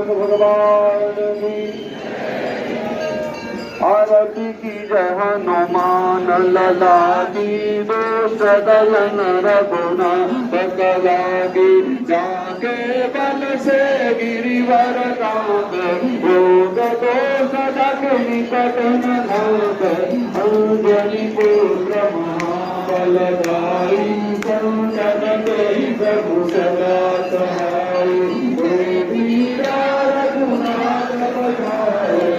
भगवान की आरती की जय हनुमान लला की दोष दलन रघुना बकलागी जाके बल से गिरिवर कांगे योग दोष दक निकट नाग अंजलि पुत्र महाबलधारी संतन के प्रभु सदा सहाय वीरा रघुनाथ पधारे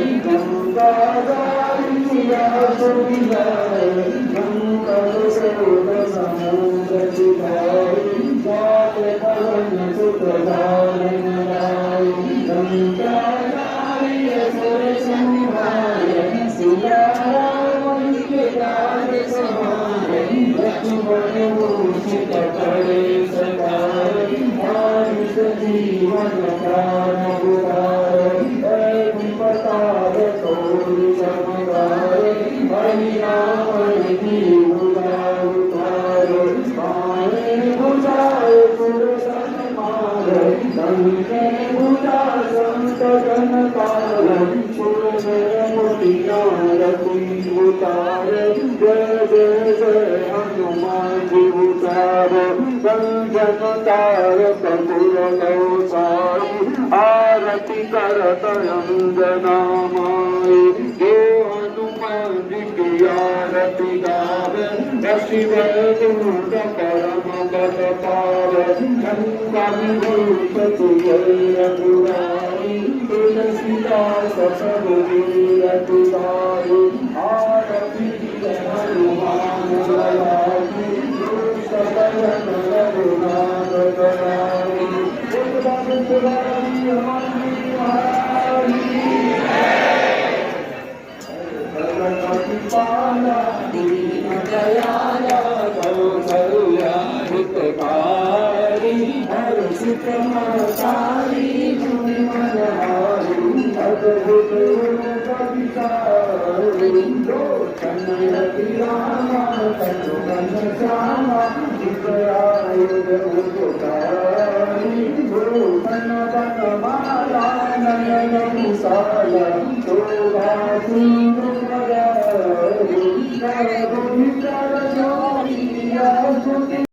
जीवन प्राण हनुमान जी तार कपूर आरती करत अंजना माई जो हनुमान जी की आरती गावे शिव दूत परम बल पावे शंकर रघुराई तुलसीदास रघुवीर दुलारी आरती हनुमान लला की सकल रघुनाथ कराई